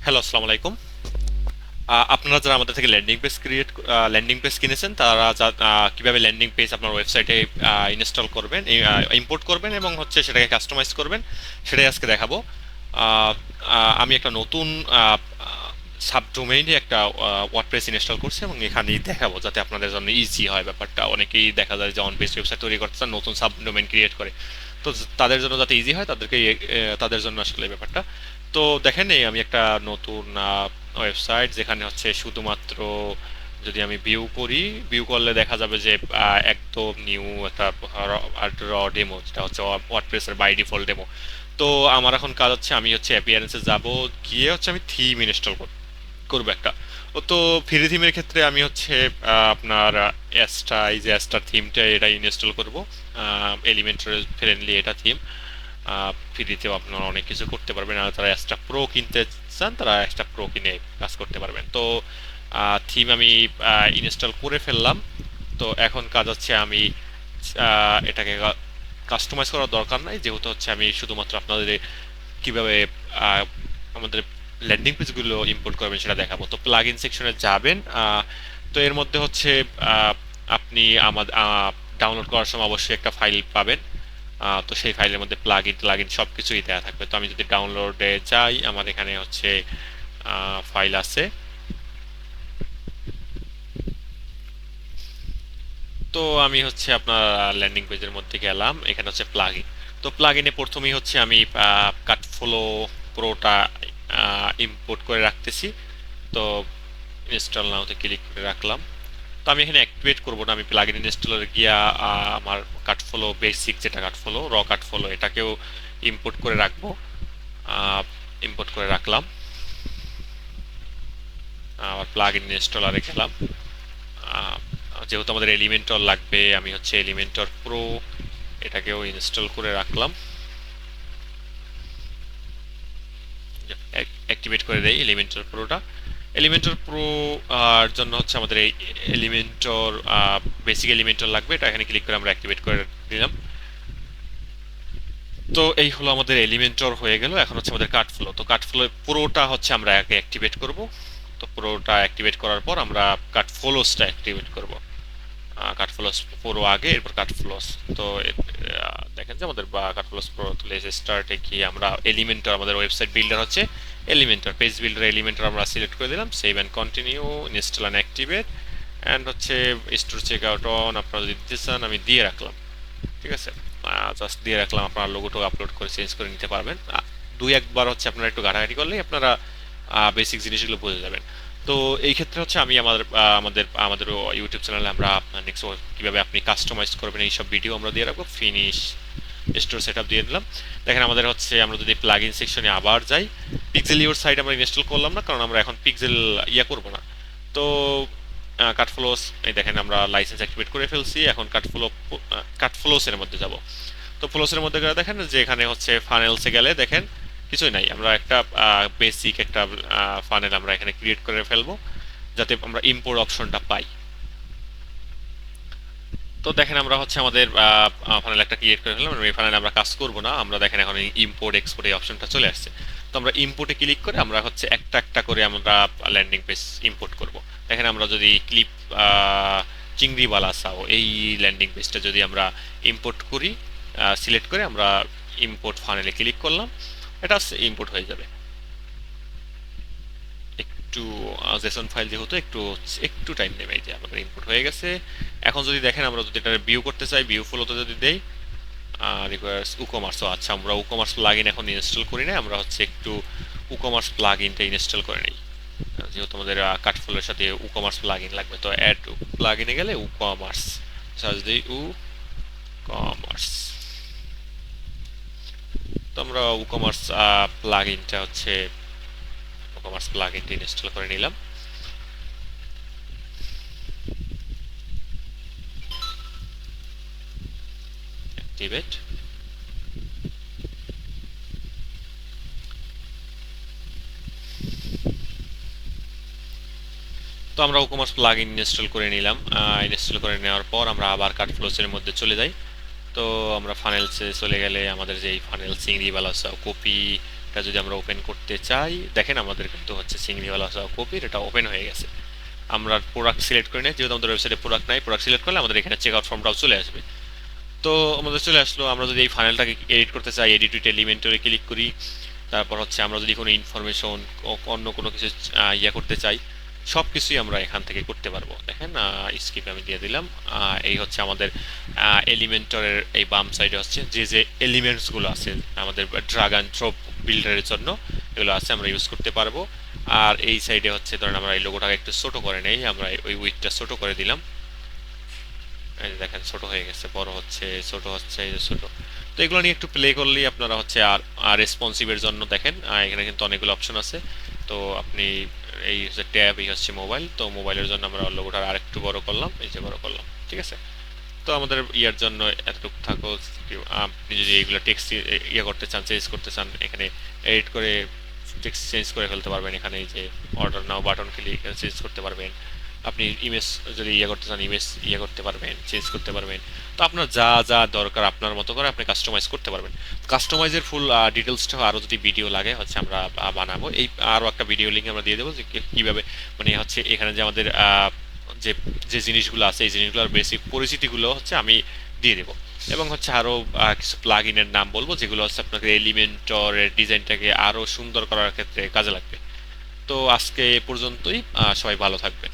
Hello, আসসালামু আলাইকুম। আপনারা যারা আমাদের থেকে ল্যান্ডিং পেজ কিনেছেন তারা কিভাবে ল্যান্ডিং পেজ আপনার ওয়েবসাইটে ইনস্টল করবেন, ইম্পোর্ট করবেন এবং হচ্ছে সেটাকে কাস্টমাইজ করবেন, সেটাই আজকে দেখাবো। আহ, আমি একটা নতুন সাবডোমেইনে একটা ওয়ার্ডপ্রেস ইনস্টল করছি এবং এখানেই দেখাবো যাতে আপনাদের জন্য ইজি হয় ব্যাপারটা। অনেকেই দেখা যায় যে অন পেজ ওয়েবসাইট তৈরি করতে চান, নতুন সাবডোমেইন ক্রিয়েট করে। তো তাদের জন্য যাতে ইজি হয় তাদের জন্য আসলে এই ব্যাপারটা। তো দেখেন, এই আমি একটা নতুন ওয়েবসাইট যেখানে হচ্ছে শুধুমাত্র যদি আমি ভিউ করি, ভিউ করলে দেখা যাবে যে একদম নিউ একটা র ডেমো, যেটা হচ্ছে ওয়ার্ডপ্রেসের বাই ডিফল্ট ডেমো। তো আমার এখন কাজ হচ্ছে, আমি হচ্ছে অ্যাপিয়ারেন্সে যাব, গিয়ে হচ্ছে আমি থিম ইনস্টল করবো একটা। ও তো ফ্রি থিমের ক্ষেত্রে আমি হচ্ছে আপনার অ্যাস্টার থিমটা এটা ইনস্টল করব। এলিমেন্টার ফ্রেন্ডলি এটা থিম। ফ্রিতেও আপনারা অনেক কিছু করতে পারবেন, আর যারা এক্সট্রা প্রো কিনতে চান তারা এক্সট্রা প্রো কিনে কাজ করতে পারবেন। তো থিম আমি ইনস্টল করে ফেললাম। তো এখন কাজ হচ্ছে আমি এটাকে কাস্টমাইজ করার দরকার নাই, যেহেতু হচ্ছে আমি শুধুমাত্র আপনাদের কিভাবে আমাদের ল্যান্ডিং পেজগুলো ইম্পোর্ট করবেন সেটা দেখাবো। তো প্লাগ ইন সেকশনে যাবেন। তো এর মধ্যে হচ্ছে আহ, আপনি আমাদের ডাউনলোড করার সময় অবশ্যই একটা ফাইল পাবেন। তো সেই ফাইলের মধ্যে প্লাগ ইন সব কিছুই দেওয়া থাকবে। তো আমি যদি ডাউনলোডে যাই, আমার এখানে হচ্ছে ফাইল আছে। তো আমি হচ্ছে আপনার ল্যান্ডিং পেজের মধ্যে গেলাম, এখানে হচ্ছে প্লাগইন। তো প্লাগইনে প্রথমেই হচ্ছে আমি কাটফ্লো প্রোটা ইম্পোর্ট করে রাখতেছি। তো ইনস্টল নাওতে ক্লিক করে রাখলাম। তো আমি এখানে অ্যাক্টিভেট করব না, আমি প্লাগইন ইনস্টলারে গিয়া আমার কাটফ্লো বেসিক, যেটা কাটফ্লো কাটফ্লো, এটাকেও ইম্পোর্ট করে রাখবো। ইম্পোর্ট করে রাখলাম। আবার প্লাগইন ইনস্টলারে গেলাম। আহ, যেহেতু আমাদের এলিমেন্টর লাগবে, আমি হচ্ছে এলিমেন্টর প্রো এটাকেও ইনস্টল করে রাখলাম। অ্যাক্টিভেট করে দেই এলিমেন্টর প্রোটা। এলিমেন্টর প্রো আর জন্য হচ্ছে আমাদের এই এলিমেন্টর বেসিক এলিমেন্টর লাগবে, এটা এখানে ক্লিক করে আমরা অ্যাক্টিভেট করে দিলাম। তো এই হলো আমাদের এলিমেন্টর হয়ে গেল। এখন হচ্ছে আমাদের কাটফ্লো। তো কাটফ্লো পুরোটা হচ্ছে আমরা আগে অ্যাক্টিভেট করব। তো পুরোটা অ্যাক্টিভেট করার পর আমরা কাটফ্লোসটা অ্যাক্টিভেট করব। কাটফ্লোস পুরো আগে, এরপর কাটফ্লোস। তো দেখেন যে আমাদের কাটফ্লোস প্রো তুলে স্টার্টে গিয়ে আমরা এলিমেন্টর, আমাদের ওয়েবসাইট বিল্ডার হচ্ছে এলিমেন্টর, পেজ বিল্ডার এলিমেন্টর আমরা সিলেক্ট করে দিলাম। Save and continue, install and activate and হচ্ছে স্টোর চেক আউট অন আপনারা যদি দিতে চান আমি দিয়ে রাখলাম। ঠিক আছে, জাস্ট দিয়ে রাখলাম। আপনার লোগোটা আপলোড করে চেঞ্জ করে নিতে পারবেন। দুই একবার হচ্ছে আপনারা একটু ঘাটাঘাটি করলেই আপনারা বেসিক জিনিসগুলো বুঝে যাবেন। তো এই ক্ষেত্রে হচ্ছে আমি আমাদের ইউটিউব চ্যানেলে আমরা নেক্সট কিভাবে আপনি কাস্টমাইজ করবেন এইসব ভিডিও আমরা দিয়ে রাখবো। ফিনিশ স্টোর সেটআপ দিয়ে দিলাম। দেখেন আমাদের হচ্ছে, আমরা যদি প্লাগ ইন সেকশনে আবার যাই, পিক্সেল ইউর সাইট আমরা ইনস্টল করলাম না, কারণ আমরা এখন পিক্সেল করব না। তো কাটফ্লোস, এই দেখেন আমরা লাইসেন্স অ্যাক্টিভেট করে ফেলছি। এখন কাটফ্লোসের মধ্যে যাব। তো ফ্লোসের মধ্যে গেলে দেখেন যে এখানে হচ্ছে ফানেলসে গেলে দেখেন কিছুই নাই। আমরা একটা বেসিক একটা ফানেল আমরা এখানে ক্রিয়েট করে ফেলবো, যাতে আমরা ইম্পোর্ট অপশনটা পাই। তো দেখেন আমরা হচ্ছে আমাদের ফানেল একটা ক্রিয়েট করে ফেললাম। এই ফানেলে আমরা কাজ করব না, আমরা দেখেন এখন ইম্পোর্ট এক্সপোর্ট এই অপশনটা চলে আসছে। তো আমরা ইম্পোর্টে ক্লিক করে আমরা হচ্ছে একটা একটা করে আমরা ল্যান্ডিং পেজ ইম্পোর্ট করব। দেখেন আমরা যদি ক্লিপ চিংড়িওয়ালা সাও, এই ল্যান্ডিং পেজটা যদি আমরা ইম্পোর্ট করি, সিলেক্ট করে আমরা ইম্পোর্ট ফানেলে ক্লিক করলাম, এটা ইম্পোর্ট হয়ে যাবে। একটু জেসন ফাইল যেহেতু একটু একটু টাইম নেবে। এই যে আমাদের ইম্পোর্ট হয়ে গেছে। এখন যদি দেখেন আমরা যদি এটা ভিউ করতে চাই, ভিউ ফ্লোতে যদি দেই, রিকোয়ার্স উকমার্স। আচ্ছা, আমরা উকমার্স প্লাগইন এখন ইনস্টল করি না, আমরা হচ্ছে একটু উকমার্স প্লাগইনটা ইনস্টল করে নিই, যেহেতু আমাদের কাটফ্লোর সাথে উকমার্স প্লাগইন লাগবে। তো অ্যাড প্লাগইনে গেলে উকমার্স সার্চ দিই, উকমার্স। তো আমরা উকমার্স প্লাগইনটা হচ্ছে উকমার্স প্লাগইনটা ইনস্টল করে নিলাম। অ্যাক্টিভেট। তো আমরা উকমার্স প্লাগইন ইনস্টল করে নিলাম। ইনস্টল করে নেওয়ার পর আমরা আবার কাটফ্লোসের মধ্যে চলে যাই। তো আমরা ফানেলসে চলে গেলে আমাদের যে ফানেল চিংড়িওয়ালা কপি অ্যাপটা যদি আমরা ওপেন করতে চাই, দেখেন আমাদের কিন্তু হচ্ছে সিঙ্গলিওয়ালা কপির এটা ওপেন হয়ে গেছে। আমরা প্রোডাক্ট সিলেক্ট করে নিই, যেহেতু আমাদের ওয়েবসাইটে প্রোডাক্ট নাই, প্রোডাক্ট সিলেক্ট করলে আমাদের এখানে চেক আউট ফর্মটাও চলে আসবে। তো আমাদের চলে আসলো। আমরা যদি এই ফাইলটাকে এডিট করতে চাই, এডিট উইথ এলিমেন্টরে ক্লিক করি। তারপর হচ্ছে আমরা যদি কোনো ইনফরমেশন, অন্য কোনো কিছু ইয়া করতে চাই, সব কিছুই আমরা এখান থেকে করতে পারবো। দেখেন স্কিপ আমি দিয়ে দিলাম। এই হচ্ছে আমাদের এলিমেন্টরের এই বাম সাইডে হচ্ছে যে যে এলিমেন্টসগুলো আছে আমাদের ড্রাগ অ্যান্ড ড্রপ বিল্ডারের জন্য, এগুলো আছে, আমরা ইউজ করতে পারবো। আর এই সাইডে হচ্ছে ধরেন আমরা এই লোগোটাকে একটু ছোট করে নেই, আমরা ওই উইথটা ছোট করে দিলাম। এই যে দেখেন ছোট হয়ে গেছে, বড় হচ্ছে, ছোট হচ্ছে, এই যে ছোট। তো এগুলো নিয়ে একটু প্লে করলেই আপনারা হচ্ছে আর রেসপন্সিভের জন্য দেখেন এখানে কিন্তু অনেকগুলো অপশন আছে। তো আপনি এই হচ্ছে ট্যাব, এই হচ্ছে মোবাইল, তো মোবাইলের জন্য আমরা লোগোটা আর একটু বড় করলাম, এই যে বড় করলাম, ঠিক আছে। তো আমাদের ইয়ার জন্য এতটুকু থাকো। আপনি যদি এইগুলো টেক্সট ইয়ে করতে চান, চেঞ্জ করতে চান, এখানে এডিট করে টেক্সট চেঞ্জ করে ফেলতে পারবেন। এখানে এই যে অর্ডার নাও বাটন ক্লিক চেঞ্জ করতে পারবেন। আপনি ইমেজ যদি ইয়ে করতে চান, ইমেজ ইয়ে করতে পারবেন, চেঞ্জ করতে পারবেন। তো আপনার যা যা দরকার আপনার মতো করে আপনি কাস্টমাইজ করতে পারবেন। কাস্টমাইজের ফুল ডিটেলসটা আরও যদি ভিডিও লাগে হচ্ছে আমরা বানাবো, এই আরও একটা ভিডিও লিঙ্ক আমরা দিয়ে দেবো যে কীভাবে মানে হচ্ছে এখানে যে আমাদের যে যে জিনিসগুলো আছে এই জিনিসগুলোর বেসিক পরিচিতিগুলো হচ্ছে আমি দিয়ে দেবো। এবং হচ্ছে আরও কিছু প্লাগ ইনের নাম বলবো যেগুলো হচ্ছে আপনাকে এলিমেন্টরের ডিজাইনটাকে আরও সুন্দর করার ক্ষেত্রে কাজে লাগবে। তো আজকে এ পর্যন্তই। সবাই ভালো থাকবেন।